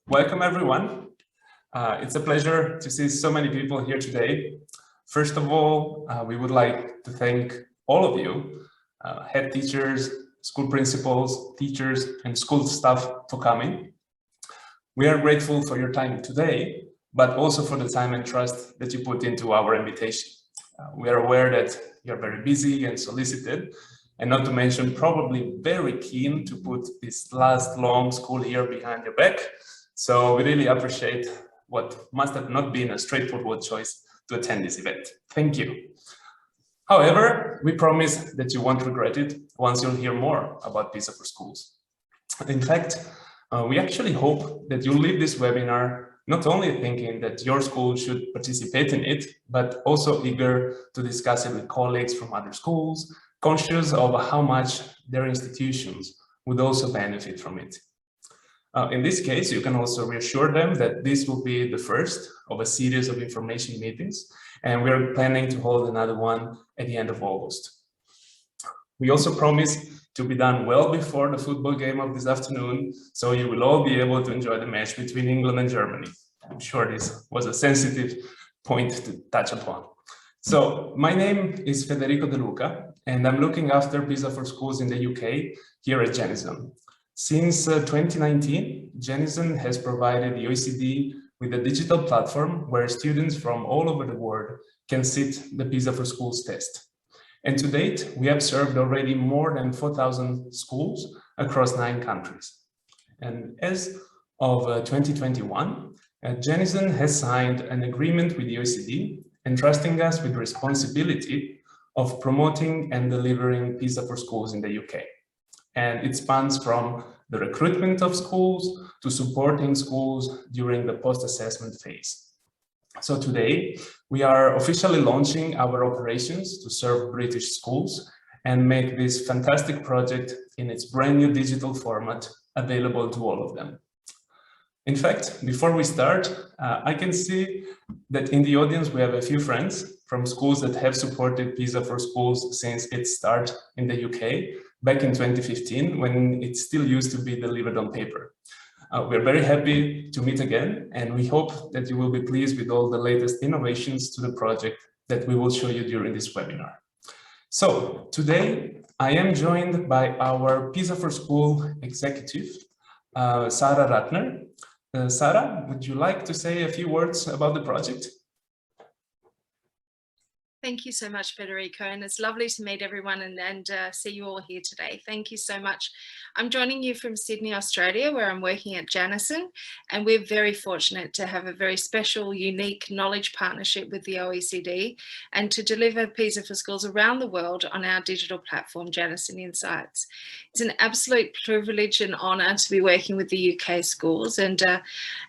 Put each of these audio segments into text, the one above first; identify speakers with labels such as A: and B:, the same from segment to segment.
A: Welcome, everyone. It's a pleasure to see so many people here today. First of all, we would like to thank all of you, head teachers, school principals, teachers, and school staff for coming. We are grateful for your time today, but also for the time and trust that you put into our invitation. We are aware that you're very busy and solicited, and not to mention probably very keen to put this last long school year behind your back. So we really appreciate what must have not been a straightforward choice to attend this event. Thank you. However, we promise that you won't regret it once you'll hear more about PISA for Schools. In fact, we actually hope that you'll leave this webinar not only thinking that your school should participate in it, but also eager to discuss it with colleagues from other schools, conscious of how much their institutions would also benefit from it. In this case, you can also reassure them that this will be the first of a series of information meetings, and we're planning to hold another one at the end of August. We also promise to be done well before the football game of this afternoon, so you will all be able to enjoy the match between England and Germany. I'm sure this was a sensitive point to touch upon. So my name is Federico De Luca, and I'm looking after PISA for Schools in the UK here at Janison. Since 2019, Janison has provided the OECD with a digital platform where students from all over the world can sit the PISA for Schools test. And to date, we have served already more than 4,000 schools across 9 countries. And as of 2021, Janison has signed an agreement with the OECD, entrusting us with the responsibility of promoting and delivering PISA for Schools in the UK. And it spans from the recruitment of schools to supporting schools during the post-assessment phase. So today, we are officially launching our operations to serve British schools and make this fantastic project in its brand new digital format available to all of them. In fact, before we start, I can see that in the audience we have a few friends from schools that have supported PISA for Schools since its start in the UK back in 2015, when it still used to be delivered on paper. We're very happy to meet again, and we hope that you will be pleased with all the latest innovations to the project that we will show you during this webinar. So today I am joined by our PISA for School executive, Sarah Ratner. Sarah, would you like to say a few words about the project?
B: Thank you so much, Federico, and it's lovely to meet everyone and see you all here today. Thank you so much. I'm joining you from Sydney, Australia, where I'm working at Janison, and we're very fortunate to have a very special, unique knowledge partnership with the OECD and to deliver PISA for Schools around the world on our digital platform, Janison Insights. It's an absolute privilege and honour to be working with the UK schools, and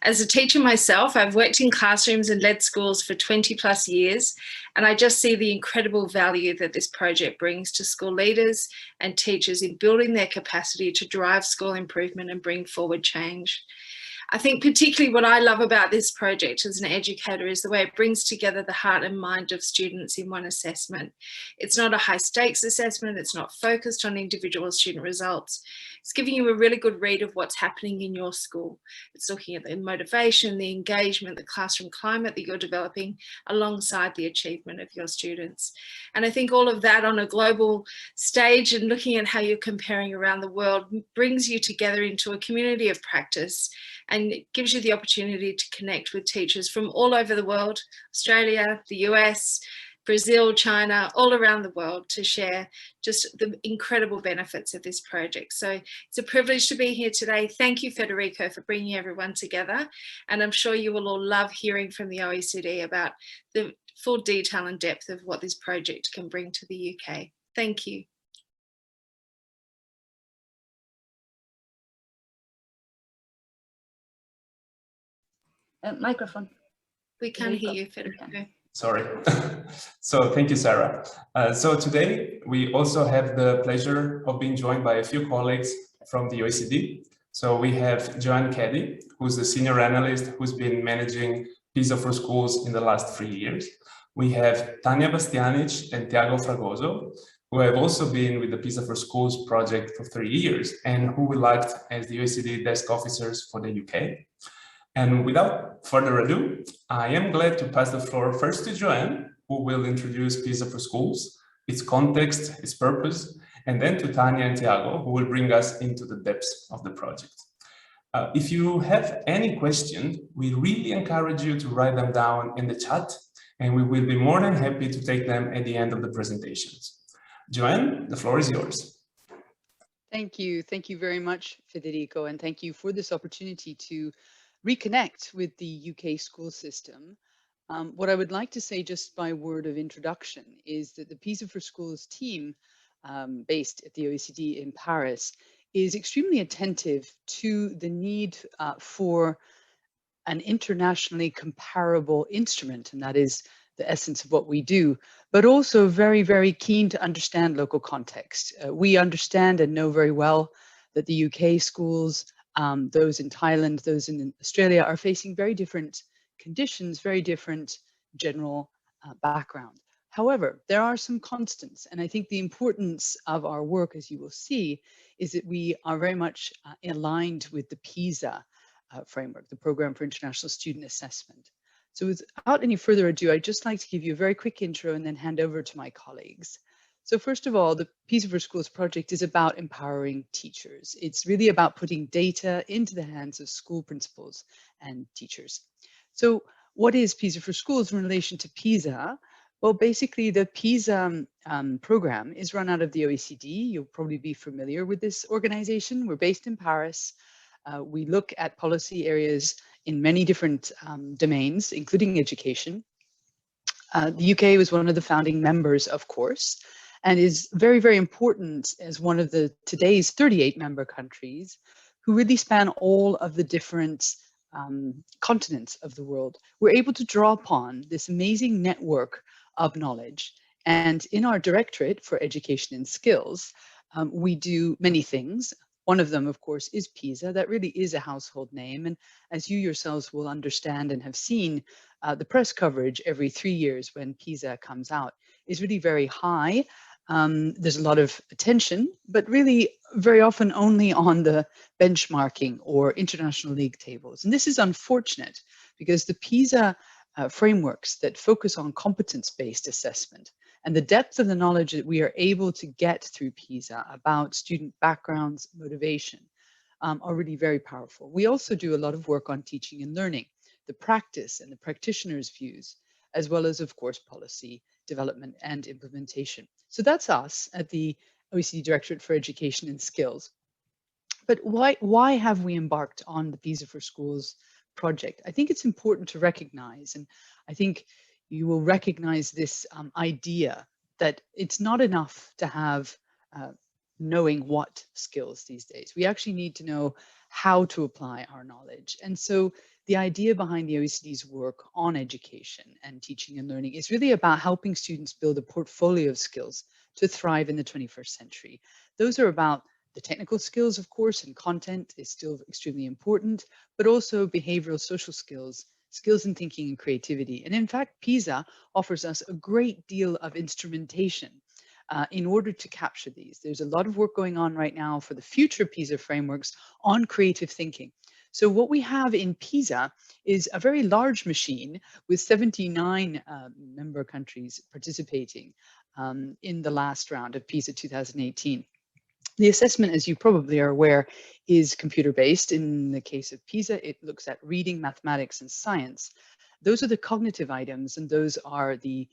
B: as a teacher myself, I've worked in classrooms and led schools for 20 plus years, and I just see the incredible value that this project brings to school leaders and teachers in building their capacity to drive school improvement and bring forward change. I think particularly what I love about this project as an educator is the way it brings together the heart and mind of students in one assessment. It's not a high stakes assessment, it's not focused on individual student results. It's giving you a really good read of what's happening in your school. It's looking at the motivation, the engagement, the classroom climate that you're developing alongside the achievement of your students. And I think all of that on a global stage and looking at how you're comparing around the world brings you together into a community of practice, and it gives you the opportunity to connect with teachers from all over the world, Australia, the US, Brazil, China, all around the world, to share just the incredible benefits of this project. So it's a privilege to be here today. Thank you, Federico, for bringing everyone together. And I'm sure you will all love hearing from the OECD about the full detail and depth of what this project can bring to the UK. Thank you.
C: Microphone.
B: We can hear you, Federico.
A: Sorry. So thank you, Sarah. So today we also have the pleasure of being joined by a few colleagues from the OECD. So we have Joanne Caddy, who's the senior analyst who's been managing PISA for Schools in the last 3 years. We have Tania Bastianic and Tiago Fragoso, who have also been with the PISA for Schools project for 3 years and who we liked as the OECD desk officers for the UK. And without further ado, I am glad to pass the floor first to Joanne, who will introduce PISA for Schools, its context, its purpose, and then to Tanya and Tiago, who will bring us into the depths of the project. If you have any questions, we really encourage you to write them down in the chat, and we will be more than happy to take them at the end of the presentations. Joanne, the floor is yours.
C: Thank you. Thank you very much, Federico, and thank you for this opportunity to reconnect with the UK school system. What I would like to say just by word of introduction is that the PISA for Schools team based at the OECD in Paris is extremely attentive to the need for an internationally comparable instrument, and that is the essence of what we do, but also very, very keen to understand local context. We understand and know very well that the UK schools, those in Thailand, those in Australia, are facing very different conditions, very different general background. However, there are some constants, and I think the importance of our work, as you will see, is that we are very much aligned with the PISA framework, the Program for International Student Assessment. So without any further ado, I'd just like to give you a very quick intro and then hand over to my colleagues. So first of all, the PISA for Schools project is about empowering teachers. It's really about putting data into the hands of school principals and teachers. So what is PISA for Schools in relation to PISA? Well, basically the PISA program is run out of the OECD. You'll probably be familiar with this organization. We're based in Paris. We look at policy areas in many different domains, including education. The UK was one of the founding members, of course, and is very, very important as one of the today's 38 member countries who really span all of the different continents of the world. We're able to draw upon this amazing network of knowledge. And in our Directorate for Education and Skills, we do many things. One of them, of course, is PISA. That really is a household name. And as you yourselves will understand and have seen, the press coverage every 3 years when PISA comes out is really very high. There's a lot of attention, but really very often only on the benchmarking or international league tables. And this is unfortunate because the PISA frameworks that focus on competence-based assessment and the depth of the knowledge that we are able to get through PISA about student backgrounds, motivation, are really very powerful. We also do a lot of work on teaching and learning, the practice and the practitioners' views, as well as, of course, policy development and implementation. So that's us at the OECD Directorate for Education and Skills. But why have we embarked on the PISA for Schools project? I think it's important to recognize, and I think you will recognize this idea that it's not enough to have knowing what skills these days. We actually need to know how to apply our knowledge. And so the idea behind the OECD's work on education and teaching and learning is really about helping students build a portfolio of skills to thrive in the 21st century. Those are about the technical skills, of course, and content is still extremely important, but also behavioral social skills, skills in thinking and creativity. And in fact, PISA offers us a great deal of instrumentation in order to capture these. There's a lot of work going on right now for the future PISA frameworks on creative thinking. So what we have in PISA is a very large machine with 79 member countries participating in the last round of PISA 2018. The assessment, as you probably are aware, is computer-based. In the case of PISA, it looks at reading, mathematics, and science. Those are the cognitive items, and those are the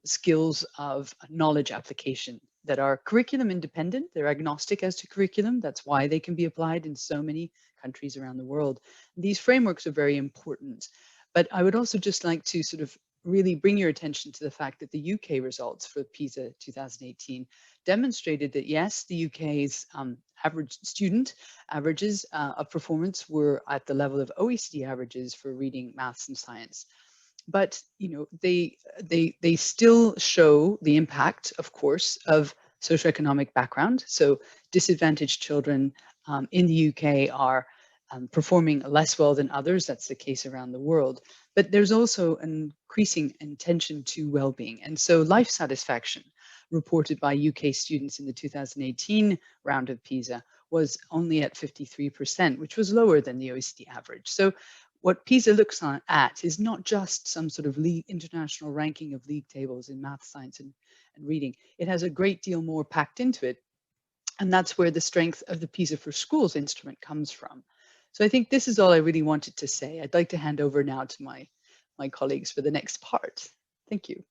C: skills of knowledge application that are curriculum independent. They're agnostic as to curriculum. That's why they can be applied in so many countries around the world. These frameworks are very important. But I would also just like to sort of really bring your attention to the fact that the UK results for PISA 2018 demonstrated that yes, the UK's average student averages of performance were at the level of OECD averages for reading, maths, and science. But they still show the impact, of course, of socioeconomic background. So disadvantaged children in the UK are performing less well than others. That's the case around the world. But there's also an increasing attention to well-being. And so life satisfaction reported by UK students in the 2018 round of PISA was only at 53%, which was lower than the OECD average. So what PISA looks at is not just some sort of international ranking of league tables in math, science, and reading. It has a great deal more packed into it. And that's where the strength of the PISA for Schools instrument comes from. So I think this is all I really wanted to say. I'd like to hand over now to my colleagues for the next part. Thank you.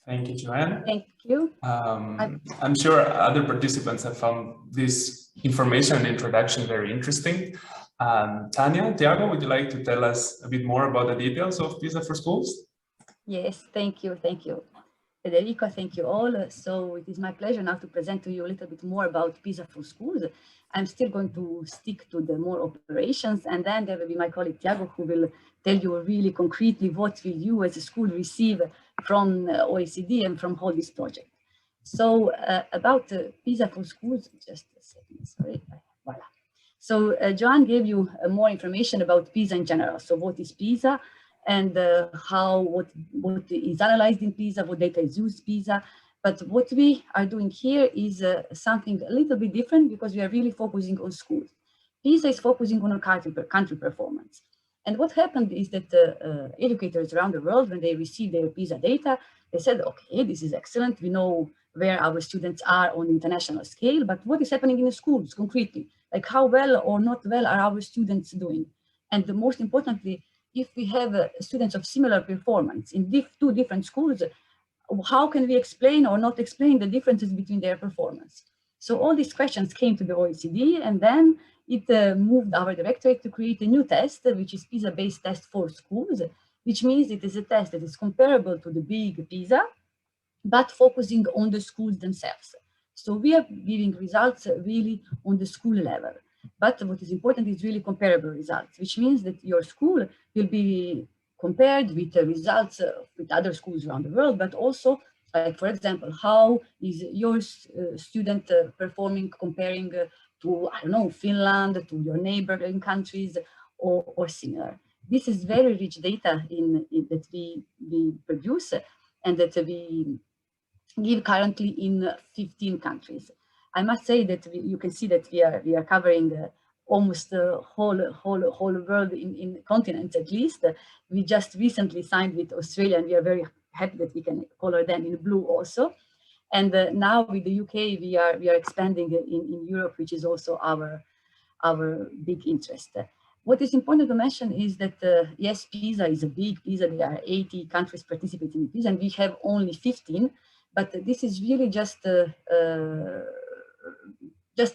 A: Thank you, Joanne.
D: Thank you.
A: I'm sure other participants have found this information and introduction very interesting. Tanya, Tiago, would you like to tell us a bit more about the details of PISA for Schools?
D: Yes, thank you. Thank you, Federico. Thank you all. So it is my pleasure now to present to you a little bit more about PISA for Schools. I'm still going to stick to the more operations, and then there will be my colleague Tiago who will tell you really concretely what will you as a school receive from OECD and from all this project. So about PISA for Schools, just a second, sorry, voila. So Joanne gave you more information about PISA in general. So what is PISA and what is analyzed in PISA, what data is used in PISA. But what we are doing here is something a little bit different because we are really focusing on schools. PISA is focusing on country performance. And what happened is that educators around the world, when they received their PISA data, they said, okay, this is excellent. We know where our students are on the international scale, but what is happening in the schools concretely? Like how well or not well are our students doing? And the most importantly, if we have students of similar performance in two different schools, how can we explain or not explain the differences between their performance? So all these questions came to the OECD, and then it moved our directorate to create a new test, which is PISA-based test for schools, which means it is a test that is comparable to the big PISA, but focusing on the schools themselves. So we are giving results really on the school level. But what is important is really comparable results, which means that your school will be compared with the results with other schools around the world, but also, like, for example, how is your student performing comparing to, I don't know, Finland, to your neighboring countries or similar. This is very rich data that we produce and that we give currently in 15 countries. I must say that you can see that we are covering almost the whole world in continents at least. We just recently signed with Australia, and we are very happy that we can color them in blue also. And now with the UK, we are expanding in Europe, which is also our big interest. What is important to mention is that yes, PISA is a big PISA. There are 80 countries participating in PISA, and we have only 15. But this is really just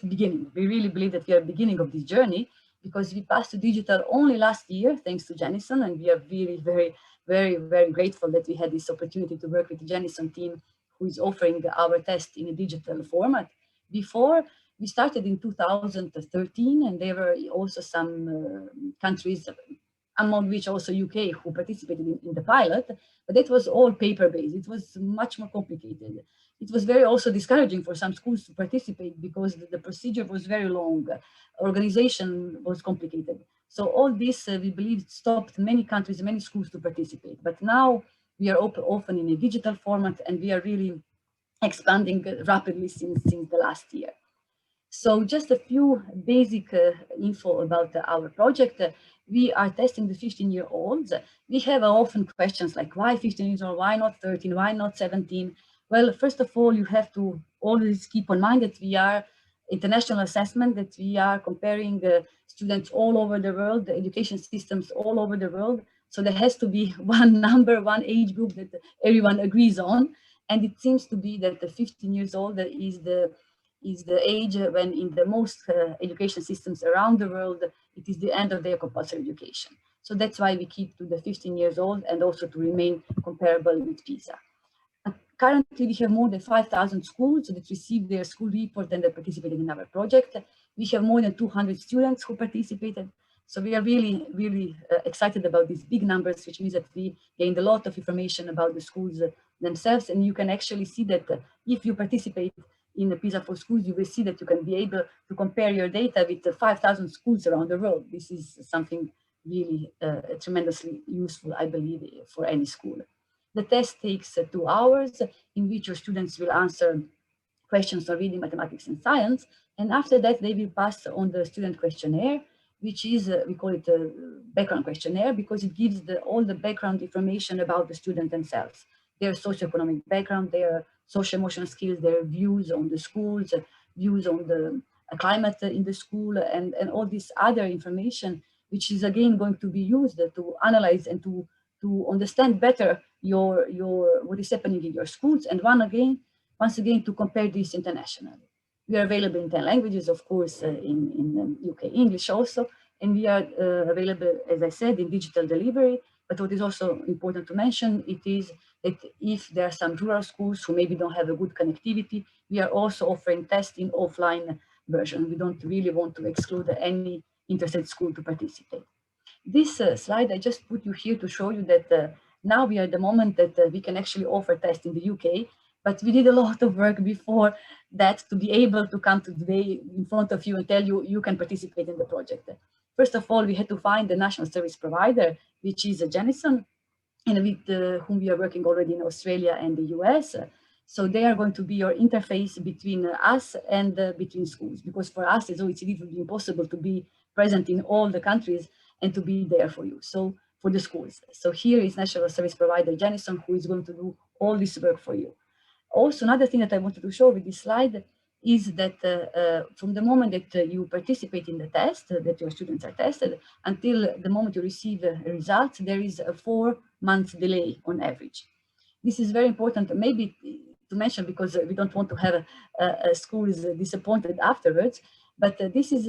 D: beginning. We really believe that we are beginning of this journey because we passed to digital only last year, thanks to Janison, and we are really very grateful that we had this opportunity to work with the Janison team, who is offering our test in a digital format. Before, we started in 2013, and there were also some countries, among which also UK, who participated in the pilot, but it was all paper-based. It was much more complicated. It was very also discouraging for some schools to participate because the procedure was very long, organization was complicated. So all this, we believe, stopped many countries, many schools to participate. But now we are often in a digital format, and we are really expanding rapidly since the last year. So just a few basic info about our project. We are testing the 15-year-olds. We have often questions like, why 15 years old, why not 13, why not 17? Well, first of all, you have to always keep in mind that we are international assessment, that we are comparing students all over the world, the education systems all over the world. So there has to be one number, one age group that everyone agrees on. And it seems to be that the 15 years old is the age when in the most education systems around the world, it is the end of their compulsory education. So that's why we keep to the 15 years old and also to remain comparable with PISA. Currently, we have more than 5,000 schools that received their school report and that participated in our project. We have more than 200 students who participated. So we are really excited about these big numbers, which means that we gained a lot of information about the schools themselves. And you can actually see that if you participate in the PISA for Schools, you will see that you can be able to compare your data with 5,000 schools around the world. This is something really tremendously useful, I believe, for any school. The test takes 2 hours in which your students will answer questions on reading, mathematics, and science. And after that, they will pass on the student questionnaire, which is, we call it a background questionnaire because it gives all the background information about the student themselves, their socioeconomic background, their social emotional skills, their views on the schools, views on the climate in the school, and all this other information, which is again going to be used to analyze and to understand better what is happening in your schools, and once again to compare this internationally. We are available in 10 languages, of course, in UK English also, and we are available, as I said, in digital delivery. But what is also important to mention, it is that if there are some rural schools who maybe don't have a good connectivity, we are also offering tests in offline version. We don't really want to exclude any interested school to participate. This slide, I just put you here to show you that now we are at the moment that we can actually offer tests in the UK, but we did a lot of work before that to be able to come today in front of you and tell you you can participate in the project. First of all, we had to find the national service provider, which is Janison, and with whom we are working already in Australia and the US. So they are going to be your interface between us and between schools, because for us as OECD it would be impossible to be present in all the countries and to be there for you, so for the schools. So here is national service provider Janison, who is going to do all this work for you. Also, another thing that I wanted to show with this slide is that from the moment that you participate in the test, that your students are tested, until the moment you receive a result, there is a 4-month delay on average. This is very important, maybe to mention, because we don't want to have schools disappointed afterwards, but this is,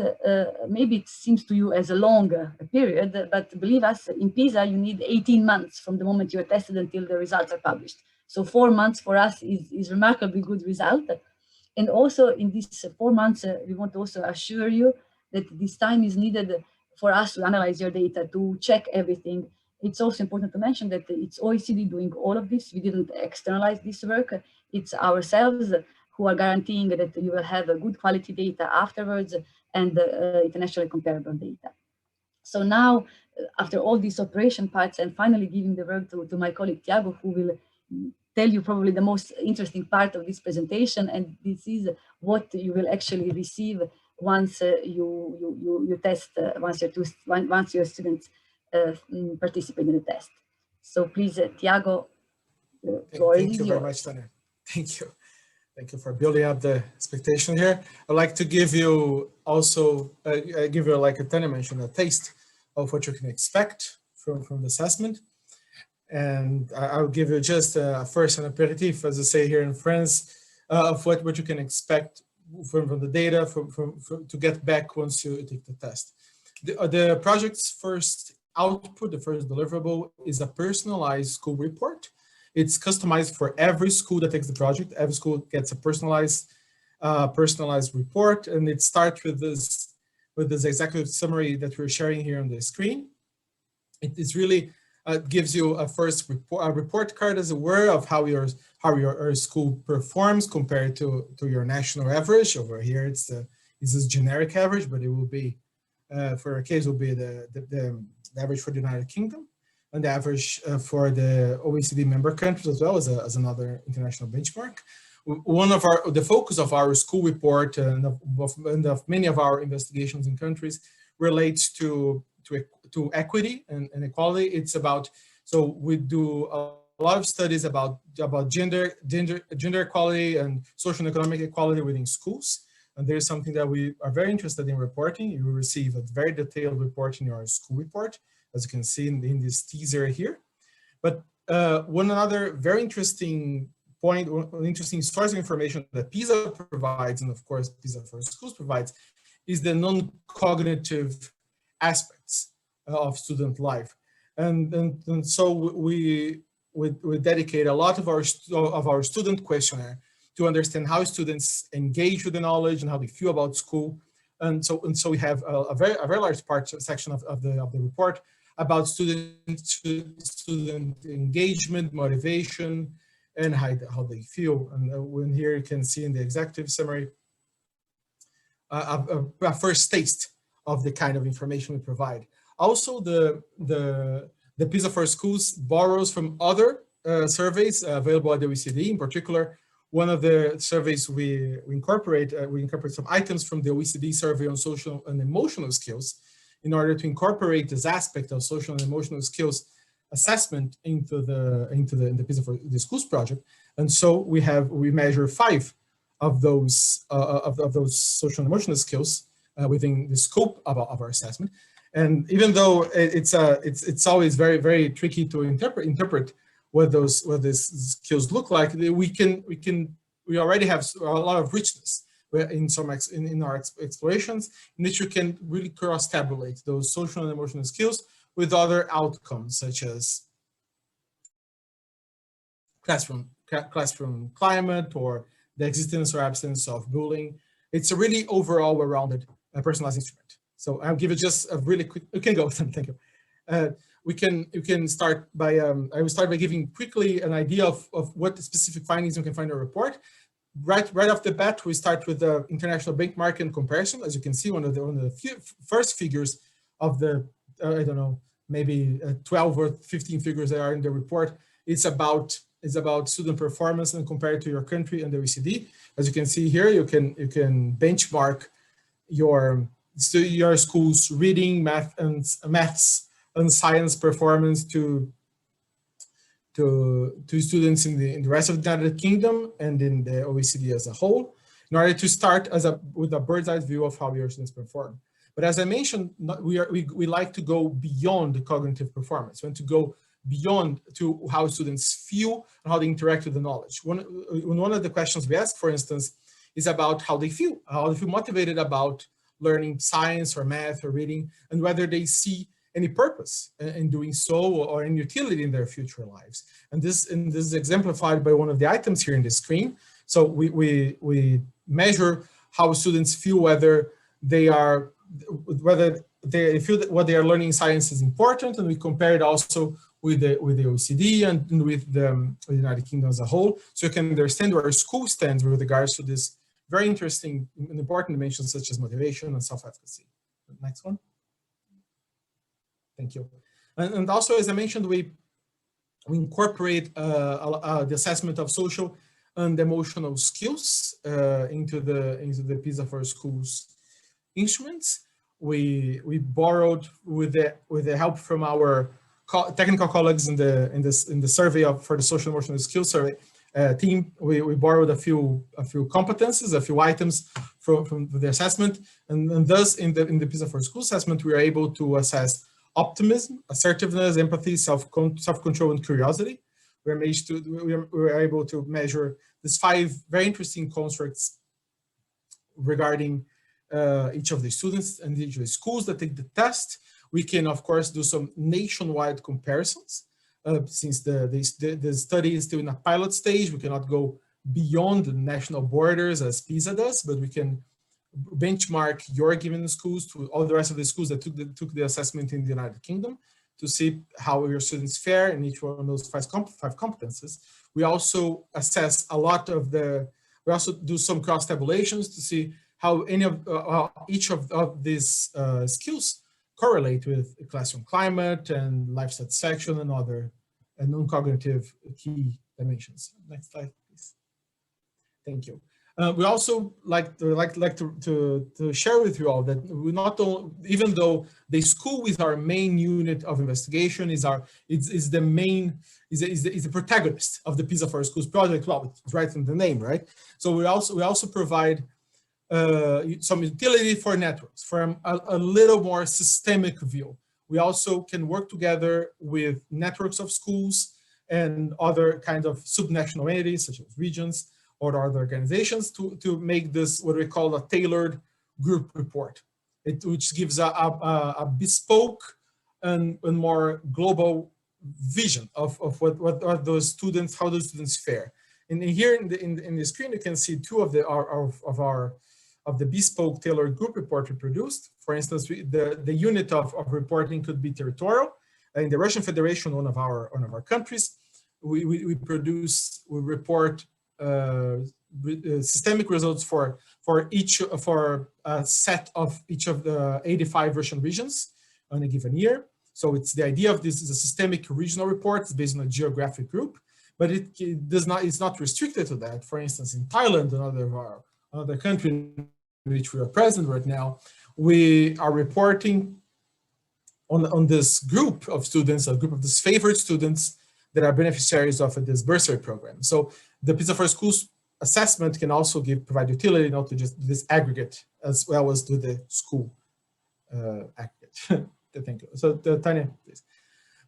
D: maybe it seems to you as a long period, but believe us, in PISA, you need 18 months from the moment you're tested until the results are published. So 4 months for us is remarkably good result. And also in these 4 months, we want to also assure you that this time is needed for us to analyze your data, to check everything. It's also important to mention that it's OECD doing all of this. We didn't externalize this work. It's ourselves who are guaranteeing that you will have a good quality data afterwards and internationally comparable data. So now, after all these operation parts, and finally giving the word to my colleague Tiago, who will tell you probably the most interesting part of this presentation, and this is what you will actually receive once you test, once your students participate in the test. So please, Tiago, the floor is yours.
E: Thank you very much, Tanya. Thank you. Thank you for building up the expectation here. I'd like to give you also, like Tanya mentioned, a taste of what you can expect from the assessment. And I'll give you just first an aperitif, as I say here in France, of what you can expect from the data to get back once you take the test. The project's first output, the first deliverable, is a personalized school report. It's customized for every school that takes the project. Every school gets a personalized report, and it starts with this executive summary that we're sharing here on the screen. It is really gives you a first report card, as it were, of how your school performs compared to your national average. Over here, it's this generic average, but it will be for our case will be the average for the United Kingdom, and the average for the OECD member countries as well as another international benchmark. One of the focus of our school report and of many of our investigations in countries relates to equity and equality. It's about, so we do a lot of studies about gender equality and social and economic equality within schools. And there's something that we are very interested in reporting. You will receive a very detailed report in your school report, as you can see in this teaser here. But one another very interesting point, an interesting source of information that PISA provides, and of course PISA for Schools provides, is the non-cognitive aspects of student life. And so we dedicate a lot of our student questionnaire to understand how students engage with the knowledge and how they feel about school. And so we have a very large section of the report about student engagement, motivation, and how they feel. And when here you can see in the executive summary a first taste of the kind of information we provide. Also, the PISA for Schools borrows from other surveys available at the OECD, in particular one of the surveys we incorporate some items from the OECD survey on social and emotional skills in order to incorporate this aspect of social and emotional skills assessment into the PISA for the Schools project. And so we measure 5 of those social and emotional skills within the scope of our assessment. And even though it's always very, very tricky to interpret what these skills look like, we already have a lot of richness in our explorations, in which you can really cross-tabulate those social and emotional skills with other outcomes, such as classroom climate or the existence or absence of bullying. It's a really overall well-rounded personalized instrument. So I'll give it just a really quick, you can go, thank you. You can start by, I will start by giving quickly an idea of what the specific findings you can find in a report. Right off the bat, we start with the international benchmark and comparison. As you can see, one of the first figures of the, I don't know, maybe 12 or 15 figures that are in the report, it's about student performance and compared to your country and the OECD. As you can see here, you can benchmark your school's reading, maths and science performance to students in the rest of the United Kingdom and in the OECD as a whole, in order to start with a bird's eye view of how your students perform. But as I mentioned, we like to go beyond the cognitive performance. We want to go beyond to how students feel and how they interact with the knowledge. One of the questions we ask, for instance, is about how they feel motivated about learning science or math or reading, and whether they see any purpose in doing so or any utility in their future lives. And this is exemplified by one of the items here in the screen. So we measure how students feel, whether they feel that what they are learning in science is important, and we compare it also with the OECD and with the United Kingdom as a whole, so you can understand where our school stands with regards to this very interesting and important dimensions such as motivation and self-efficacy. Next one. Thank you. And also, as I mentioned, we incorporate the assessment of social and emotional skills into the PISA for Schools instruments. We borrowed with the help from our technical colleagues in the survey for the social emotional skills survey team. We borrowed a few competences, a few items from the assessment, and thus in the PISA for Schools assessment we are able to assess optimism, assertiveness, empathy, self-control, and curiosity. We are able to measure these 5 very interesting constructs regarding each of the students and each of the schools that take the test. We can, of course, do some nationwide comparisons. Since the study is still in a pilot stage, we cannot go beyond the national borders as PISA does, but we can benchmark your given schools to all the rest of the schools that took the assessment in the United Kingdom to see how your students fare in each one of those 5 competences. We also assess we also do some cross tabulations to see how each of these skills correlate with classroom climate and life satisfaction and other non-cognitive key dimensions. Next slide, please. Thank you. We also like to share with you all that we not only, even though the school is our main unit of investigation, is the protagonist of the PISA for Schools project. Well, it's right in the name, right? So we also provide some utility for networks, from a little more systemic view. We also can work together with networks of schools and other kinds of subnational entities, such as regions or other organizations, to make this what we call a tailored group report, which gives a bespoke and more global vision of what those students, how those students fare. And here in the screen, you can see 2 of the bespoke tailored group report we produced. For instance, the unit of reporting could be territorial. In the Russian Federation, one of our countries, we report systemic results for a set of each of the 85 Russian regions on a given year. So it's the idea of this is a systemic regional report. It's based on a geographic group. but it does not, it's not restricted to that. For instance, in Thailand, another country in which we are present right now, we are reporting on this group of students, a group of these favored students that are beneficiaries of this bursary program. So the PISA for Schools assessment can also provide utility, not to just this aggregate as well as do the school aggregate. Thank you. So Tanya, please.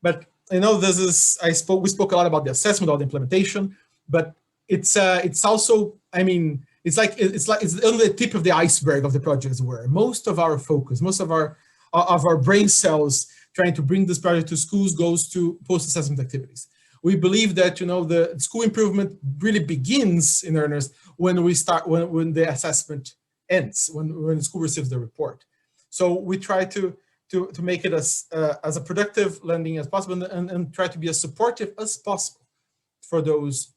E: But you know, this is, we spoke a lot about the assessment, about the implementation, but it's also, I mean, it's only the tip of the iceberg of the project, where most of our focus, most of our brain cells trying to bring this project to schools goes to post-assessment activities. We believe that, you know, the school improvement really begins in earnest when we start, when the assessment ends, when the school receives the report. So we try to make it as a productive learning as possible, and try to be as supportive as possible for those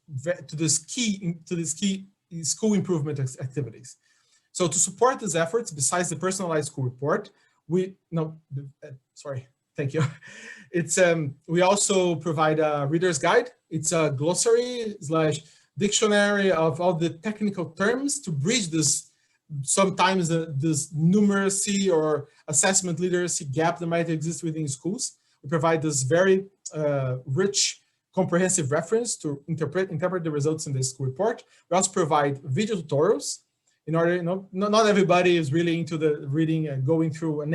E: to this key school improvement activities. So to support these efforts, besides the personalized school report, thank you. It's we also provide a reader's guide. It's a glossary / dictionary of all the technical terms to bridge this sometimes this numeracy or assessment literacy gap that might exist within schools. We provide this very rich, comprehensive reference to interpret the results in this school report. We also provide video tutorials in order, you know, not everybody is really into the reading and going through an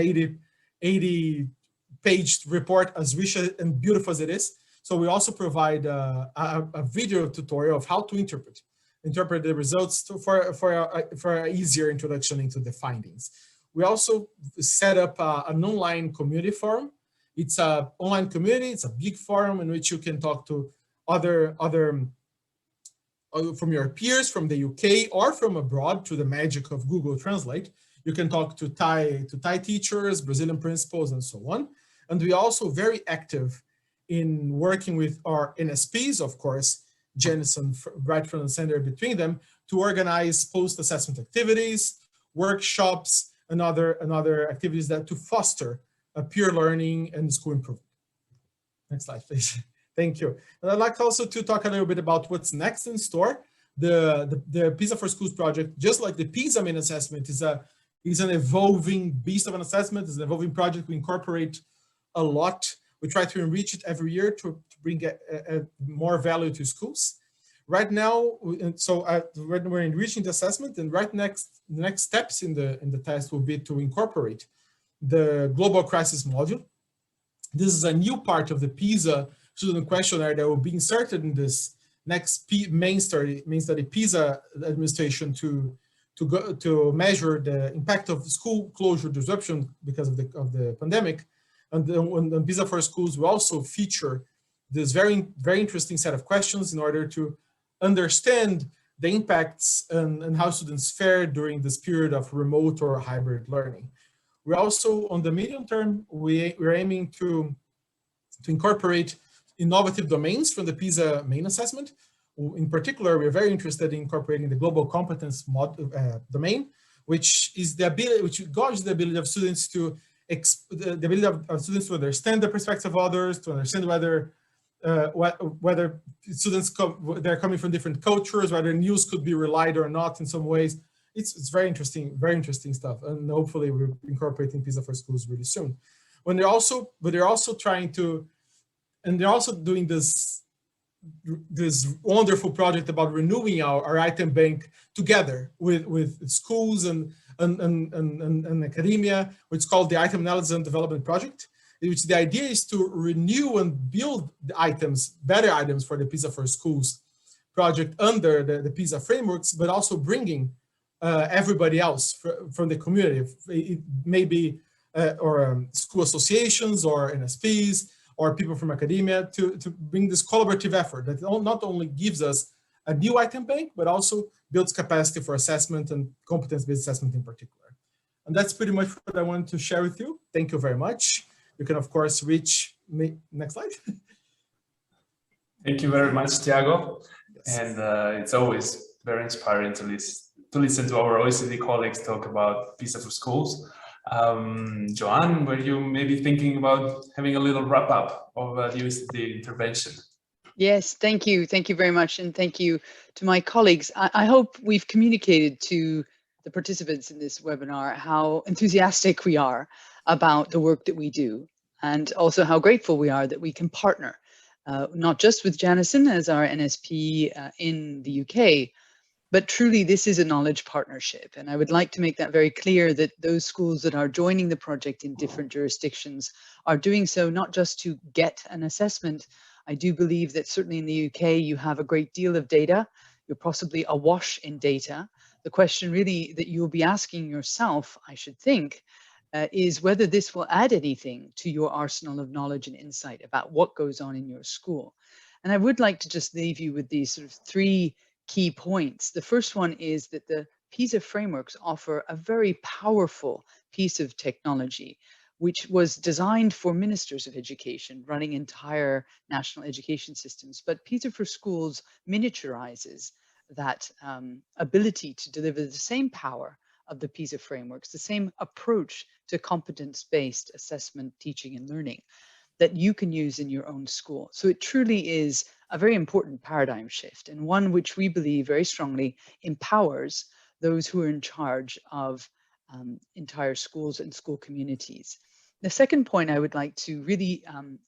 E: 80-page report, as rich and beautiful as it is. So we also provide a video tutorial of how to interpret the results for an easier introduction into the findings. We also set up an online community forum. It's an online community. It's a big forum in which you can talk to other from your peers from the UK or from abroad through the magic of Google Translate. You can talk to Thai teachers, Brazilian principals, and so on. And we are also very active in working with our NSPs, of course, Janison right from the center between them, to organize post-assessment activities, workshops, and other activities that to foster a peer learning and school improvement. Next slide, please. Thank you. And I'd like also to talk a little bit about what's next in store. The PISA for Schools project, just like the PISA main assessment, is an evolving beast of an assessment. It's an evolving project. We incorporate a lot. We try to enrich it every year to bring more value to schools. Right now, we're enriching the assessment, and the next steps in the test will be to incorporate the global crisis module. This is a new part of the PISA student questionnaire that will be inserted in this next main study PISA administration to measure the impact of school closure disruption because of the pandemic. And then PISA for Schools will also feature this very interesting set of questions in order to understand the impacts and how students fare during this period of remote or hybrid learning. We're also, on the medium term, we're aiming to incorporate innovative domains from the PISA main assessment. In particular, we're very interested in incorporating the global competence domain, which gauges the ability of students to understand the perspective of others, to understand whether students they're coming from different cultures, whether news could be relied or not in some ways. It's very interesting stuff, and hopefully we're incorporating PISA for Schools really soon. They're also doing this wonderful project about renewing our item bank together with schools and academia, which is called the Item Analysis and Development Project, which the idea is to renew and build the better items for the PISA for Schools project under the PISA frameworks, but also bringing everybody else from the community. It may be school associations or NSPs or people from academia to bring this collaborative effort that not only gives us a new item bank, but also builds capacity for assessment and competence-based assessment in particular. And that's pretty much what I wanted to share with you. Thank you very much. You can, of course, reach me. Next slide.
A: Thank you very much, Thiago.
E: Yes.
A: And it's always very inspiring to listen to our OECD colleagues talk about PISA for Schools. Joanne, were you maybe thinking about having a little wrap up of the OECD intervention?
C: Yes, thank you. Thank you very much. And thank you to my colleagues. I hope we've communicated to the participants in this webinar how enthusiastic we are about the work that we do, and also how grateful we are that we can partner, not just with Janison as our NSP in the UK, but truly this is a knowledge partnership. And I would like to make that very clear, that those schools that are joining the project in different jurisdictions are doing so not just to get an assessment. I do believe that certainly in the UK, you have a great deal of data. You're possibly awash in data. The question really that you'll be asking yourself, I should think, is whether this will add anything to your arsenal of knowledge and insight about what goes on in your school. And I would like to just leave you with these sort of three key points. The first one is that the PISA frameworks offer a very powerful piece of technology, which was designed for ministers of education running entire national education systems. But PISA for Schools miniaturizes that ability to deliver the same power of the PISA frameworks, the same approach to competence-based assessment, teaching, and learning that you can use in your own school. So it truly is a very important paradigm shift, and one which we believe very strongly empowers those who are in charge of entire schools and school communities. The second point I would like to really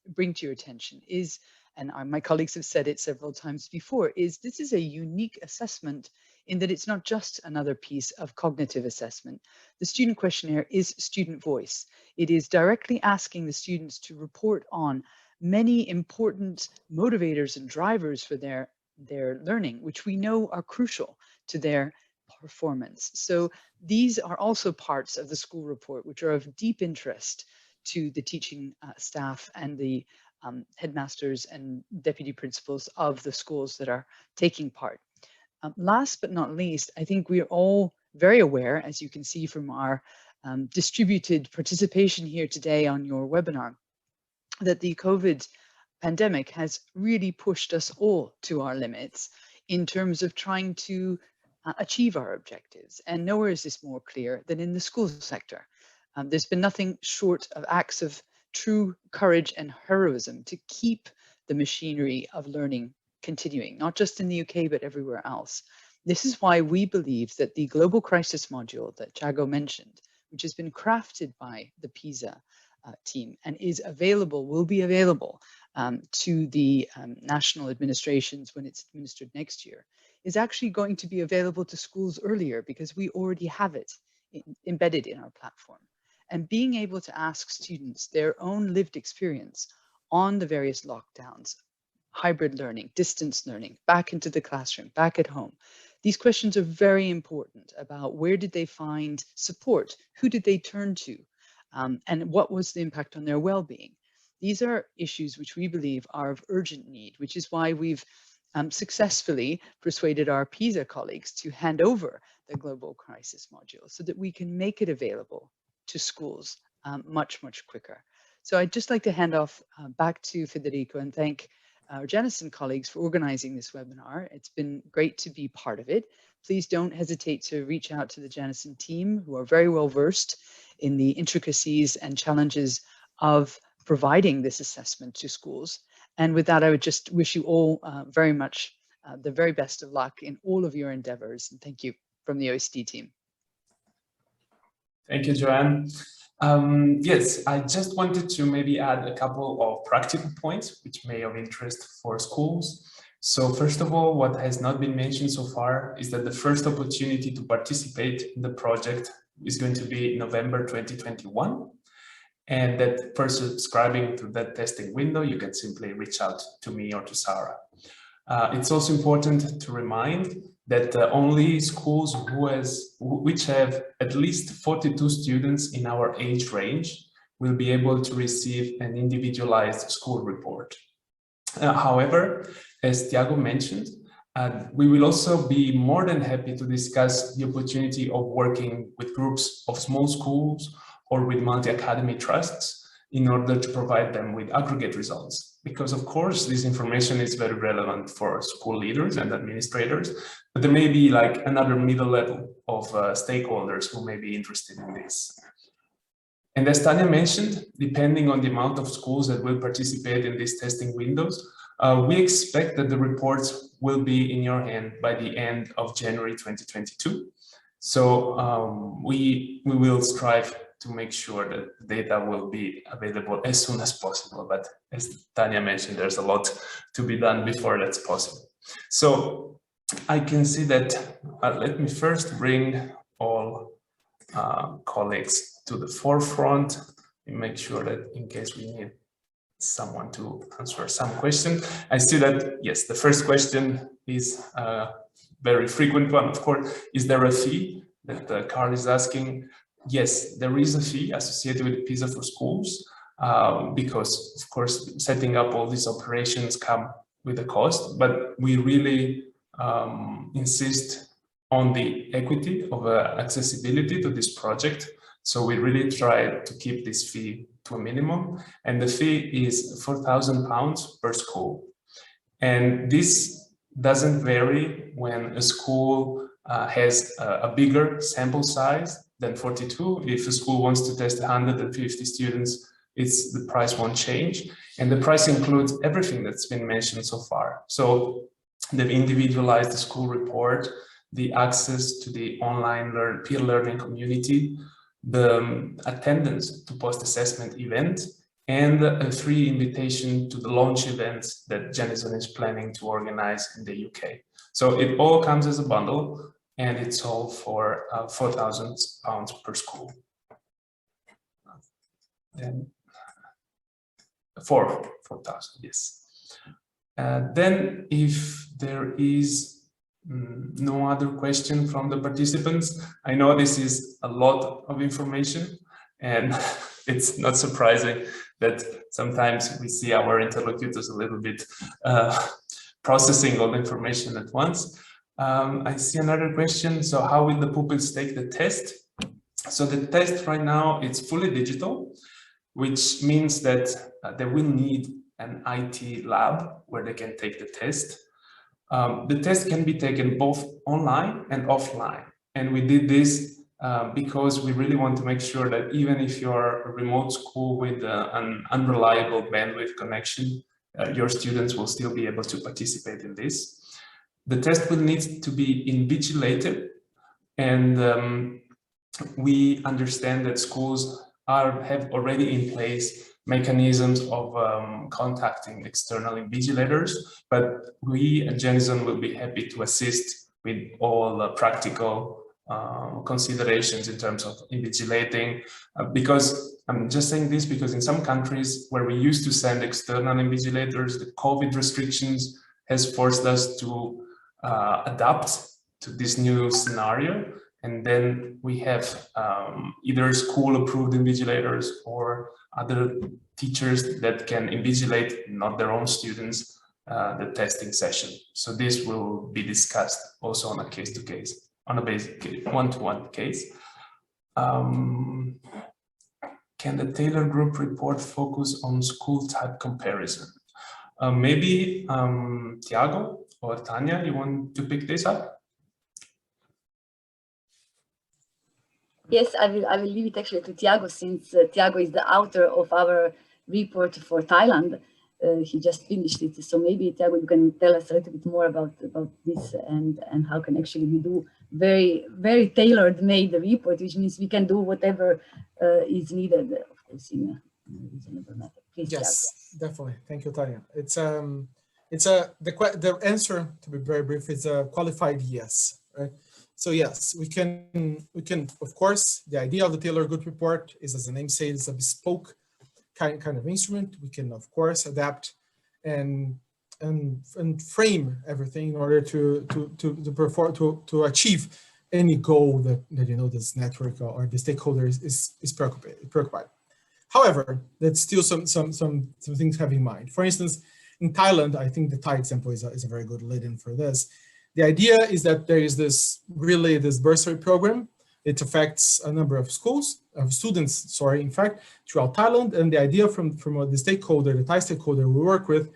C: bring to your attention is, and my colleagues have said it several times before, is this is a unique assessment in that it's not just another piece of cognitive assessment. The student questionnaire is student voice. It is directly asking the students to report on many important motivators and drivers for their learning, which we know are crucial to their performance. So these are also parts of the school report, which are of deep interest to the teaching staff and the headmasters and deputy principals of the schools that are taking part. Last but not least, I think we are all very aware, as you can see from our distributed participation here today on your webinar, that the COVID pandemic has really pushed us all to our limits in terms of trying to achieve our objectives. And nowhere is this more clear than in the school sector. There's been nothing short of acts of true courage and heroism to keep the machinery of learning continuing, not just in the UK, but everywhere else. This is why we believe that the global crisis module that Thiago mentioned, which has been crafted by the PISA team and is available, will be available to the national administrations when it's administered next year, is actually going to be available to schools earlier because we already have it embedded in our platform. And being able to ask students their own lived experience on the various lockdowns, hybrid learning, distance learning, back into the classroom, back at home. These questions are very important about where did they find support, who did they turn to, and what was the impact on their well-being. These are issues which we believe are of urgent need, which is why we've successfully persuaded our PISA colleagues to hand over the global crisis module so that we can make it available to schools much, much quicker. So I'd just like to hand off back to Federico and thank our Janison colleagues for organizing this webinar. It's been great to be part of it. Please don't hesitate to reach out to the Janison team, who are very well versed in the intricacies and challenges of providing this assessment to schools. And with that, I would just wish you all very much the very best of luck in all of your endeavors. And thank you from the OECD team.
A: Thank you, Joanne. Yes, I just wanted to maybe add a couple of practical points which may of interest for schools. So first of all, what has not been mentioned so far is that the first opportunity to participate in the project is going to be November 2021. And that for subscribing to that testing window, you can simply reach out to me or to Sarah. It's also important to remind that only schools which have at least 42 students in our age range will be able to receive an individualized school report. However, as Thiago mentioned, we will also be more than happy to discuss the opportunity of working with groups of small schools or with multi-academy trusts in order to provide them with aggregate results. Because of course, this information is very relevant for school leaders and administrators, but there may be like another middle level of stakeholders who may be interested in this. And as Tanya mentioned, depending on the amount of schools that will participate in these testing windows, We expect that the reports will be in your hand by the end of January 2022. So we will strive to make sure that the data will be available as soon as possible. But as Tanya mentioned, there's a lot to be done before that's possible. So I can see that, let me first bring all colleagues to the forefront and make sure that in case we need someone to answer some question. I see that, yes, the first question is a very frequent one, of course. Is there a fee that Carl is asking? Yes, there is a fee associated with PISA for schools because, of course, setting up all these operations come with a cost, but we really insist on the equity of accessibility to this project. So we really try to keep this fee to a minimum, and the fee is £4,000 per school. And this doesn't vary when a school has a bigger sample size than 42. If a school wants to test 150 students, the price won't change. And the price includes everything that's been mentioned so far. So they've individualized the school report, the access to the online peer learning community, the attendance to post-assessment event, and a free invitation to the launch events that Janison is planning to organize in the UK. So it all comes as a bundle, and it's all for £4,000 per school. Then for 4,000, yes. Then if there is no other question from the participants, I know this is a lot of information, and it's not surprising that sometimes we see our interlocutors a little bit processing all the information at once. I see another question. So how will the pupils take the test? So the test right now, it's fully digital, which means that they will need an IT lab where they can take the test. The test can be taken both online and offline. And we did this because we really want to make sure that even if you're a remote school with an unreliable bandwidth connection, your students will still be able to participate in this. The test will need to be invigilated, and we understand that schools have already in place mechanisms of contacting external invigilators, but we at Janison will be happy to assist with all practical considerations in terms of invigilating, because I'm just saying this because in some countries where we used to send external invigilators, the COVID restrictions has forced us to adapt to this new scenario. And then we have either school-approved invigilators or other teachers that can invigilate, not their own students, the testing session. So this will be discussed also on a case-to-case, on a basic one-to-one case. Can the Taylor Group report focus on school type comparison? Maybe Tiago or Tanya, you want to pick this up?
D: Yes, I will leave it actually to Tiago, since Tiago is the author of our report for Thailand. He just finished it. So maybe Tiago, you can tell us a little bit more about this and how can actually we do very, very tailored made report, which means we can do whatever is needed, of course, in a reasonable manner. Please,
E: yes,
D: Tiago.
E: definitely. Thank you, Tanya. The answer, to be very brief, is a qualified yes, right? So yes, we can, of course, the idea of the Taylor Group report is, as the name says, it's a bespoke kind of instrument. We can, of course, adapt and frame everything in order to achieve any goal that this network or the stakeholders is preoccupied. However, there's still some things to have in mind. For instance, in Thailand, I think the Thai example is a very good lead-in for this. The idea is that there is this bursary program. It affects a number of students, in fact, throughout Thailand. And the idea from the stakeholder, the Thai stakeholder we work with,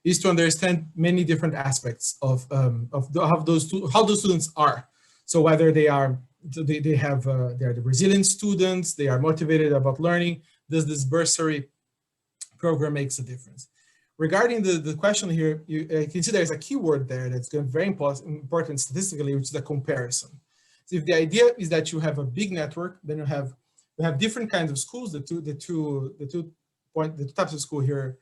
E: is to understand many different aspects of how those students are. So whether they are the resilient students, they are motivated about learning, does this bursary program makes a difference. regarding the question here, you can see there's a keyword there that's very important statistically, which is the comparison. So if the idea is that you have a big network, then you have different kinds of schools. The two types of school here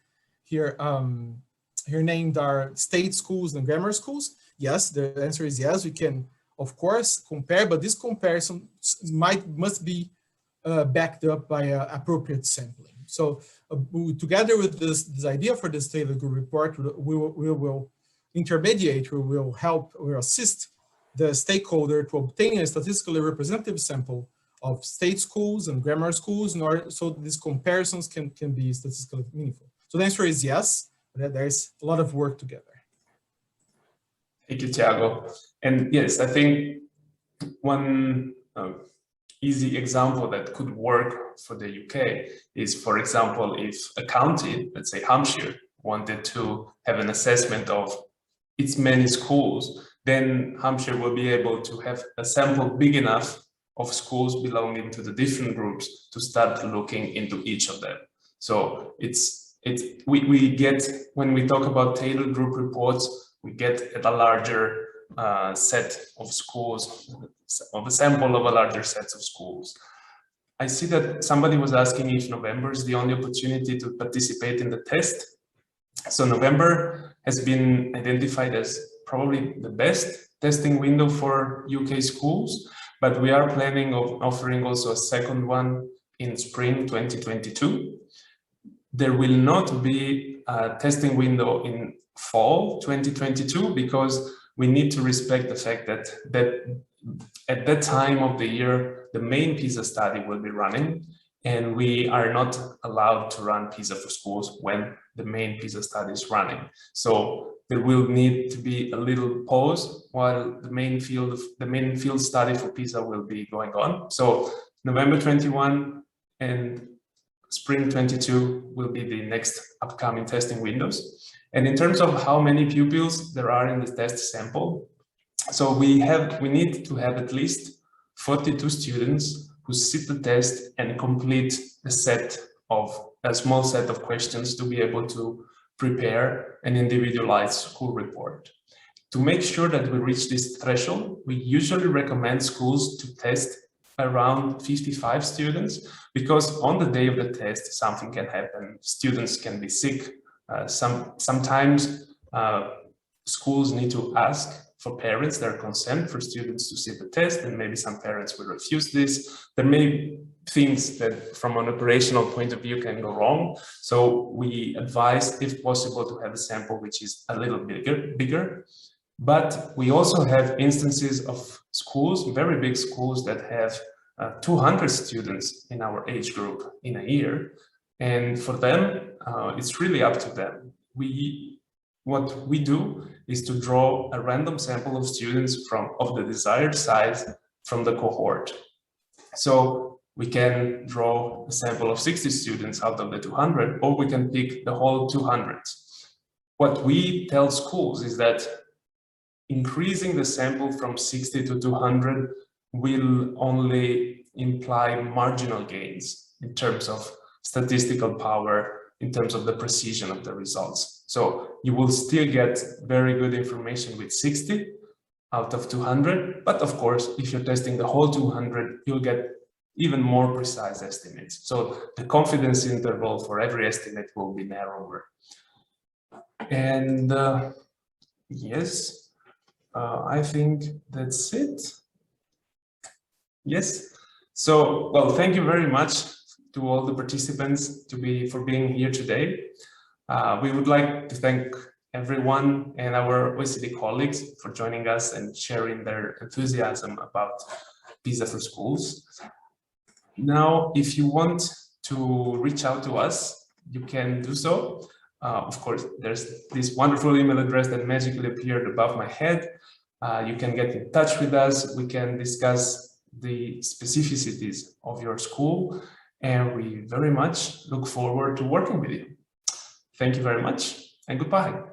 E: named are state schools and grammar schools. Yes, the answer is yes. We can, of course, compare, but this comparison must be backed up by appropriate sampling. So together with this idea for this tailor group report, we will intermediate, we will help, we will assist the stakeholder to obtain a statistically representative sample of state schools and grammar schools in order so these comparisons can be statistically meaningful. So the answer is yes, but there is a lot of work together.
A: Thank you, Thiago. And yes, I think one easy example that could work for the UK is, for example, if a county, let's say Hampshire, wanted to have an assessment of its many schools, then Hampshire will be able to have a sample big enough of schools belonging to the different groups to start looking into each of them. So we get, when we talk about tailored group reports, we get at a larger set of schools, of a sample of a larger set of schools. I see that somebody was asking if November is the only opportunity to participate in the test. So November has been identified as probably the best testing window for UK schools, but we are planning of offering also a second one in spring 2022. There will not be a testing window in fall 2022 because we need to respect the fact that at that time of the year, the main PISA study will be running, and we are not allowed to run PISA for schools when the main PISA study is running. So there will need to be a little pause while the main field study for PISA will be going on. So November 21 and spring 22 will be the next upcoming testing windows. And in terms of how many pupils there are in the test sample, so we need to have at least 42 students who sit the test and complete a small set of questions to be able to prepare an individualized school report. To make sure that we reach this threshold, we usually recommend schools to test around 55 students, because on the day of the test, something can happen. Students can be sick. Sometimes schools need to ask for parents their consent for students to sit the test, and maybe some parents will refuse this. There may be things that from an operational point of view can go wrong. So we advise, if possible, to have a sample which is a little bigger. But we also have instances of schools, very big schools, that have 200 students in our age group in a year. And for them, it's really up to them. What we do is to draw a random sample of students of the desired size from the cohort. So we can draw a sample of 60 students out of the 200, or we can pick the whole 200. What we tell schools is that increasing the sample from 60 to 200 will only imply marginal gains in terms of statistical power, in terms of the precision of the results. So you will still get very good information with 60 out of 200, but of course, if you're testing the whole 200, you'll get even more precise estimates. So the confidence interval for every estimate will be narrower. And yes, I think that's it. Yes. So, well, thank you very much to all the participants for being here today. We would like to thank everyone and our OECD colleagues for joining us and sharing their enthusiasm about PISA for schools. Now, if you want to reach out to us, you can do so. Of course, there's this wonderful email address that magically appeared above my head. You can get in touch with us. We can discuss the specificities of your school, and we very much look forward to working with you. Thank you very much, and goodbye.